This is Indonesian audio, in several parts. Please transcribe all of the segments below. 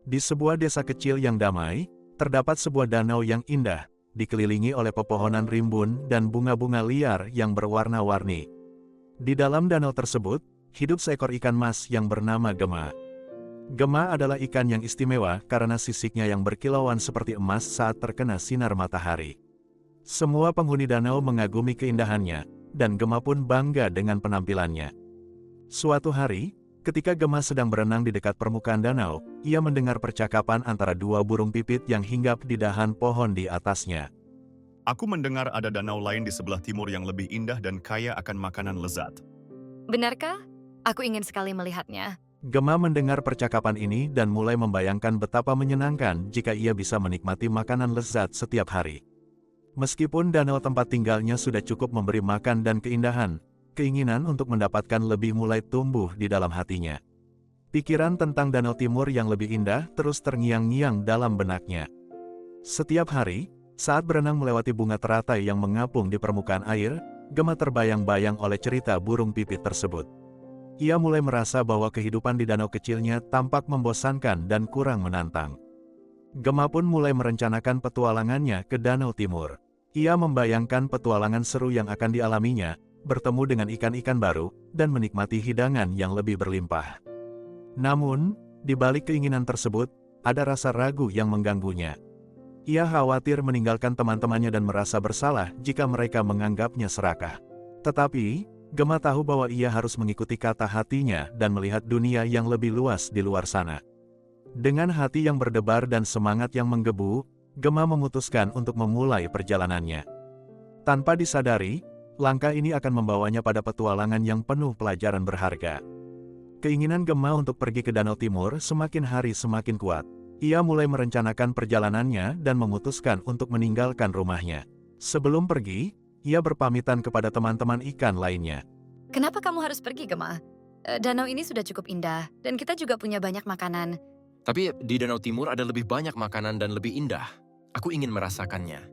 Di sebuah desa kecil yang damai, terdapat sebuah danau yang indah, dikelilingi oleh pepohonan rimbun dan bunga-bunga liar yang berwarna-warni. Di dalam danau tersebut, hidup seekor ikan mas yang bernama Gema. Gema adalah ikan yang istimewa karena sisiknya yang berkilauan seperti emas saat terkena sinar matahari. Semua penghuni danau mengagumi keindahannya, dan Gema pun bangga dengan penampilannya. Suatu hari, ketika Gema sedang berenang di dekat permukaan danau, ia mendengar percakapan antara dua burung pipit yang hinggap di dahan pohon di atasnya. Aku mendengar ada danau lain di sebelah timur yang lebih indah dan kaya akan makanan lezat. Benarkah? Aku ingin sekali melihatnya. Gema mendengar percakapan ini dan mulai membayangkan betapa menyenangkan jika ia bisa menikmati makanan lezat setiap hari. Meskipun danau tempat tinggalnya sudah cukup memberi makan dan keindahan, keinginan untuk mendapatkan lebih mulai tumbuh di dalam hatinya. Pikiran tentang danau timur yang lebih indah terus terngiang-ngiang dalam benaknya. Setiap hari, saat berenang melewati bunga teratai yang mengapung di permukaan air, Gema terbayang-bayang oleh cerita burung pipit tersebut. Ia mulai merasa bahwa kehidupan di danau kecilnya tampak membosankan dan kurang menantang. Gema pun mulai merencanakan petualangannya ke Danau Timur. Ia membayangkan petualangan seru yang akan dialaminya, bertemu dengan ikan-ikan baru, dan menikmati hidangan yang lebih berlimpah. Namun, di balik keinginan tersebut, ada rasa ragu yang mengganggunya. Ia khawatir meninggalkan teman-temannya dan merasa bersalah jika mereka menganggapnya serakah. Tetapi, Gema tahu bahwa ia harus mengikuti kata hatinya dan melihat dunia yang lebih luas di luar sana. Dengan hati yang berdebar dan semangat yang menggebu, Gema memutuskan untuk memulai perjalanannya. Tanpa disadari, langkah ini akan membawanya pada petualangan yang penuh pelajaran berharga. Keinginan Gema untuk pergi ke Danau Timur semakin hari semakin kuat. Ia mulai merencanakan perjalanannya dan memutuskan untuk meninggalkan rumahnya. Sebelum pergi, ia berpamitan kepada teman-teman ikan lainnya. Kenapa kamu harus pergi, Gema? Danau ini sudah cukup indah, dan kita juga punya banyak makanan. Tapi di Danau Timur ada lebih banyak makanan dan lebih indah. Aku ingin merasakannya.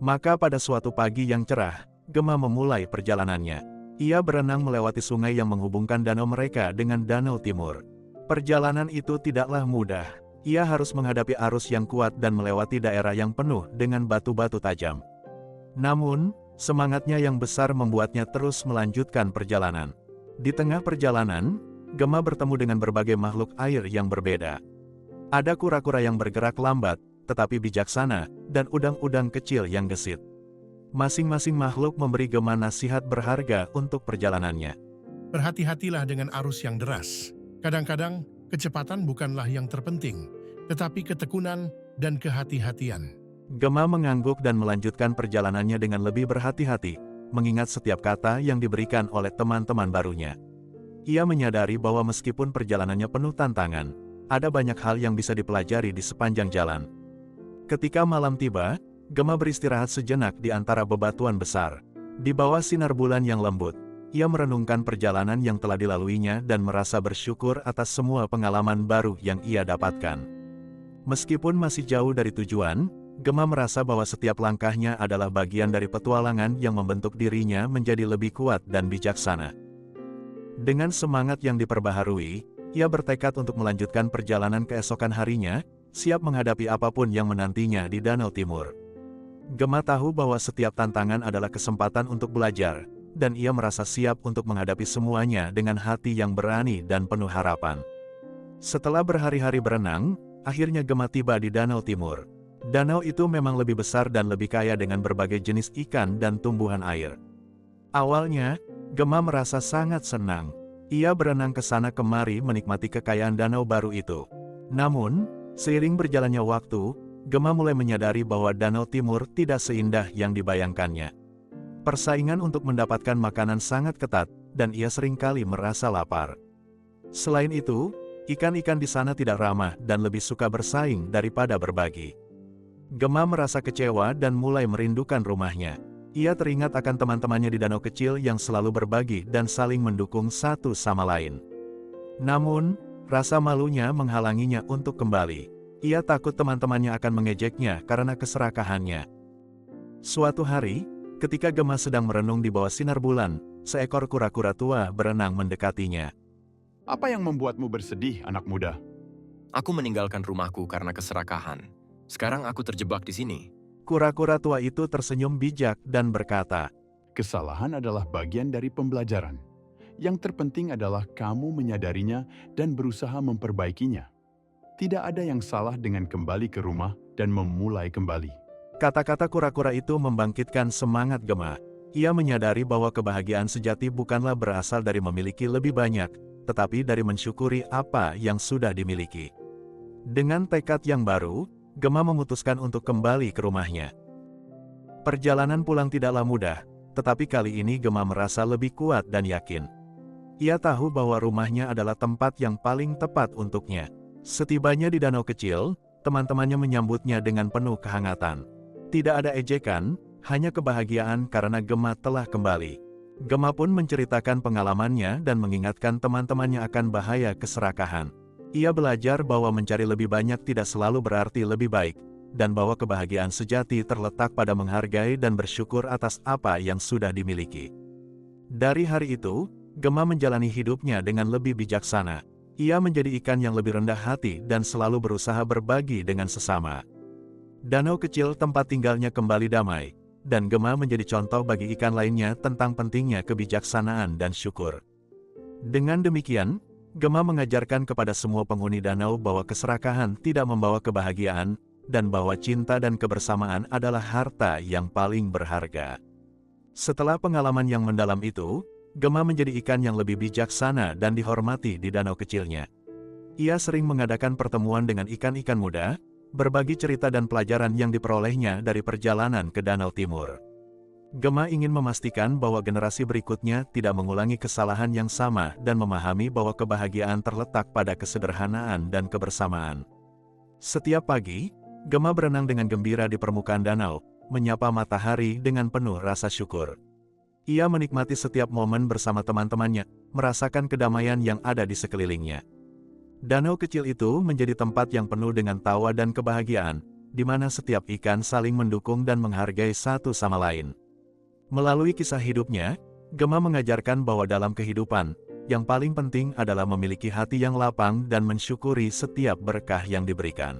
Maka pada suatu pagi yang cerah, Gema memulai perjalanannya. Ia berenang melewati sungai yang menghubungkan danau mereka dengan Danau Timur. Perjalanan itu tidaklah mudah. Ia harus menghadapi arus yang kuat dan melewati daerah yang penuh dengan batu-batu tajam. Namun, semangatnya yang besar membuatnya terus melanjutkan perjalanan. Di tengah perjalanan, Gema bertemu dengan berbagai makhluk air yang berbeda. Ada kura-kura yang bergerak lambat, tetapi bijaksana, dan udang-udang kecil yang gesit. Masing-masing makhluk memberi Gema nasihat berharga untuk perjalanannya. Berhati-hatilah dengan arus yang deras. Kadang-kadang, kecepatan bukanlah yang terpenting, tetapi ketekunan dan kehati-hatian. Gema mengangguk dan melanjutkan perjalanannya dengan lebih berhati-hati, mengingat setiap kata yang diberikan oleh teman-teman barunya. Ia menyadari bahwa meskipun perjalanannya penuh tantangan, ada banyak hal yang bisa dipelajari di sepanjang jalan. Ketika malam tiba, Gema beristirahat sejenak di antara bebatuan besar. Di bawah sinar bulan yang lembut, ia merenungkan perjalanan yang telah dilaluinya dan merasa bersyukur atas semua pengalaman baru yang ia dapatkan. Meskipun masih jauh dari tujuan, Gema merasa bahwa setiap langkahnya adalah bagian dari petualangan yang membentuk dirinya menjadi lebih kuat dan bijaksana. Dengan semangat yang diperbaharui, ia bertekad untuk melanjutkan perjalanan keesokan harinya, siap menghadapi apapun yang menantinya di Danau Timur. Gema tahu bahwa setiap tantangan adalah kesempatan untuk belajar, dan ia merasa siap untuk menghadapi semuanya dengan hati yang berani dan penuh harapan. Setelah berhari-hari berenang, akhirnya Gema tiba di Danau Timur. Danau itu memang lebih besar dan lebih kaya dengan berbagai jenis ikan dan tumbuhan air. Awalnya, Gema merasa sangat senang. Ia berenang ke sana kemari menikmati kekayaan danau baru itu. Namun, seiring berjalannya waktu, Gema mulai menyadari bahwa Danau Timur tidak seindah yang dibayangkannya. Persaingan untuk mendapatkan makanan sangat ketat, dan ia seringkali merasa lapar. Selain itu, ikan-ikan di sana tidak ramah dan lebih suka bersaing daripada berbagi. Gema merasa kecewa dan mulai merindukan rumahnya. Ia teringat akan teman-temannya di danau kecil yang selalu berbagi dan saling mendukung satu sama lain. Namun, rasa malunya menghalanginya untuk kembali. Ia takut teman-temannya akan mengejeknya karena keserakahannya. Suatu hari, ketika Gema sedang merenung di bawah sinar bulan, seekor kura-kura tua berenang mendekatinya. Apa yang membuatmu bersedih, anak muda? Aku meninggalkan rumahku karena keserakahan. Sekarang aku terjebak di sini. Kura-kura tua itu tersenyum bijak dan berkata, Kesalahan adalah bagian dari pembelajaran. Yang terpenting adalah kamu menyadarinya dan berusaha memperbaikinya. Tidak ada yang salah dengan kembali ke rumah dan memulai kembali. Kata-kata kura-kura itu membangkitkan semangat Gemma. Ia menyadari bahwa kebahagiaan sejati bukanlah berasal dari memiliki lebih banyak, tetapi dari mensyukuri apa yang sudah dimiliki. Dengan tekad yang baru, Gemma memutuskan untuk kembali ke rumahnya. Perjalanan pulang tidaklah mudah, tetapi kali ini Gemma merasa lebih kuat dan yakin. Ia tahu bahwa rumahnya adalah tempat yang paling tepat untuknya. Setibanya di danau kecil, teman-temannya menyambutnya dengan penuh kehangatan. Tidak ada ejekan, hanya kebahagiaan karena Gemma telah kembali. Gemma pun menceritakan pengalamannya dan mengingatkan teman-temannya akan bahaya keserakahan. Ia belajar bahwa mencari lebih banyak tidak selalu berarti lebih baik, dan bahwa kebahagiaan sejati terletak pada menghargai dan bersyukur atas apa yang sudah dimiliki. Dari hari itu, Gemma menjalani hidupnya dengan lebih bijaksana. Ia menjadi ikan yang lebih rendah hati dan selalu berusaha berbagi dengan sesama. Danau kecil tempat tinggalnya kembali damai, dan Gemma menjadi contoh bagi ikan lainnya tentang pentingnya kebijaksanaan dan syukur. Dengan demikian, Gemma mengajarkan kepada semua penghuni danau bahwa keserakahan tidak membawa kebahagiaan, dan bahwa cinta dan kebersamaan adalah harta yang paling berharga. Setelah pengalaman yang mendalam itu, Gemma menjadi ikan yang lebih bijaksana dan dihormati di danau kecilnya. Ia sering mengadakan pertemuan dengan ikan-ikan muda, berbagi cerita dan pelajaran yang diperolehnya dari perjalanan ke Danau Timur. Gemma ingin memastikan bahwa generasi berikutnya tidak mengulangi kesalahan yang sama dan memahami bahwa kebahagiaan terletak pada kesederhanaan dan kebersamaan. Setiap pagi, Gemma berenang dengan gembira di permukaan danau, menyapa matahari dengan penuh rasa syukur. Ia menikmati setiap momen bersama teman-temannya, merasakan kedamaian yang ada di sekelilingnya. Danau kecil itu menjadi tempat yang penuh dengan tawa dan kebahagiaan, di mana setiap ikan saling mendukung dan menghargai satu sama lain. Melalui kisah hidupnya, Gemma mengajarkan bahwa dalam kehidupan, yang paling penting adalah memiliki hati yang lapang dan mensyukuri setiap berkah yang diberikan.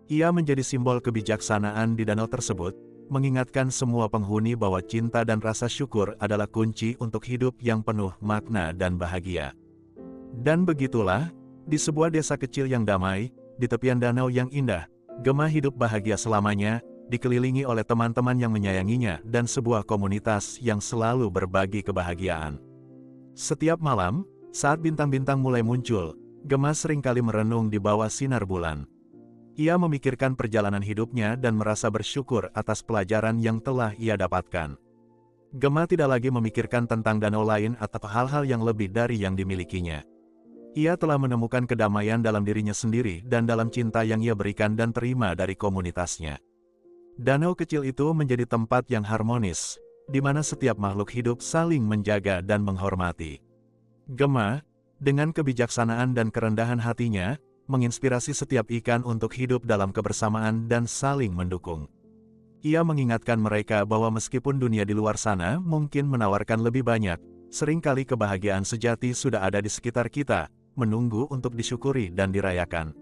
Ia menjadi simbol kebijaksanaan di danau tersebut, mengingatkan semua penghuni bahwa cinta dan rasa syukur adalah kunci untuk hidup yang penuh makna dan bahagia. Dan begitulah, di sebuah desa kecil yang damai, di tepian danau yang indah, Gemma hidup bahagia selamanya, dikelilingi oleh teman-teman yang menyayanginya dan sebuah komunitas yang selalu berbagi kebahagiaan. Setiap malam, saat bintang-bintang mulai muncul, Gemma seringkali merenung di bawah sinar bulan. Ia memikirkan perjalanan hidupnya dan merasa bersyukur atas pelajaran yang telah ia dapatkan. Gemma tidak lagi memikirkan tentang danau lain atau hal-hal yang lebih dari yang dimilikinya. Ia telah menemukan kedamaian dalam dirinya sendiri dan dalam cinta yang ia berikan dan terima dari komunitasnya. Danau kecil itu menjadi tempat yang harmonis, di mana setiap makhluk hidup saling menjaga dan menghormati. Gemma, dengan kebijaksanaan dan kerendahan hatinya, menginspirasi setiap ikan untuk hidup dalam kebersamaan dan saling mendukung. Ia mengingatkan mereka bahwa meskipun dunia di luar sana mungkin menawarkan lebih banyak, seringkali kebahagiaan sejati sudah ada di sekitar kita, menunggu untuk disyukuri dan dirayakan.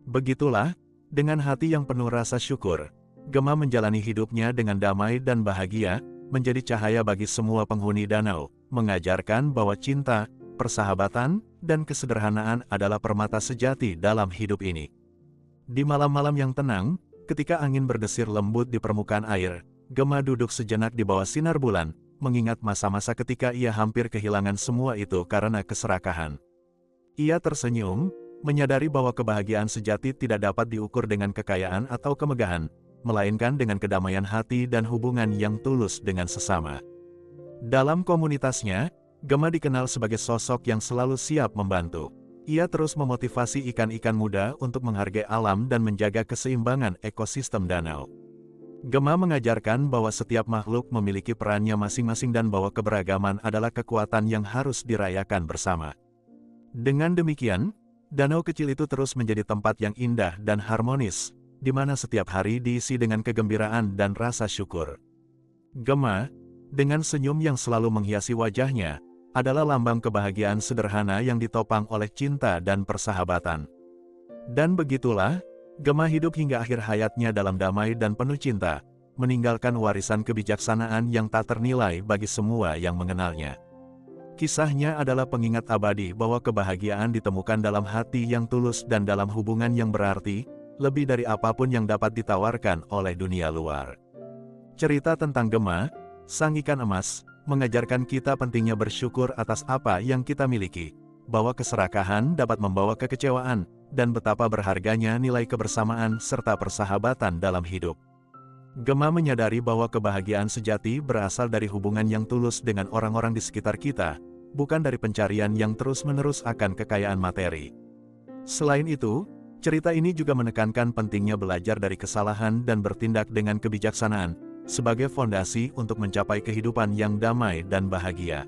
Begitulah, dengan hati yang penuh rasa syukur, Gemma menjalani hidupnya dengan damai dan bahagia, menjadi cahaya bagi semua penghuni danau, mengajarkan bahwa cinta, persahabatan, dan kesederhanaan adalah permata sejati dalam hidup ini. Di malam-malam yang tenang, ketika angin berdesir lembut di permukaan air, Gemma duduk sejenak di bawah sinar bulan, mengingat masa-masa ketika ia hampir kehilangan semua itu karena keserakahan. Ia tersenyum, menyadari bahwa kebahagiaan sejati tidak dapat diukur dengan kekayaan atau kemegahan, melainkan dengan kedamaian hati dan hubungan yang tulus dengan sesama. Dalam komunitasnya, Gemma dikenal sebagai sosok yang selalu siap membantu. Ia terus memotivasi ikan-ikan muda untuk menghargai alam dan menjaga keseimbangan ekosistem danau. Gemma mengajarkan bahwa setiap makhluk memiliki perannya masing-masing dan bahwa keberagaman adalah kekuatan yang harus dirayakan bersama. Dengan demikian, danau kecil itu terus menjadi tempat yang indah dan harmonis, di mana setiap hari diisi dengan kegembiraan dan rasa syukur. Gemma, dengan senyum yang selalu menghiasi wajahnya, adalah lambang kebahagiaan sederhana yang ditopang oleh cinta dan persahabatan. Dan begitulah, Gemma hidup hingga akhir hayatnya dalam damai dan penuh cinta, meninggalkan warisan kebijaksanaan yang tak ternilai bagi semua yang mengenalnya. Kisahnya adalah pengingat abadi bahwa kebahagiaan ditemukan dalam hati yang tulus dan dalam hubungan yang berarti, lebih dari apapun yang dapat ditawarkan oleh dunia luar. Cerita tentang Gemma, sang ikan emas, mengajarkan kita pentingnya bersyukur atas apa yang kita miliki, bahwa keserakahan dapat membawa kekecewaan, dan betapa berharganya nilai kebersamaan serta persahabatan dalam hidup. Gemma menyadari bahwa kebahagiaan sejati berasal dari hubungan yang tulus dengan orang-orang di sekitar kita, bukan dari pencarian yang terus-menerus akan kekayaan materi. Selain itu, cerita ini juga menekankan pentingnya belajar dari kesalahan dan bertindak dengan kebijaksanaan, sebagai fondasi untuk mencapai kehidupan yang damai dan bahagia.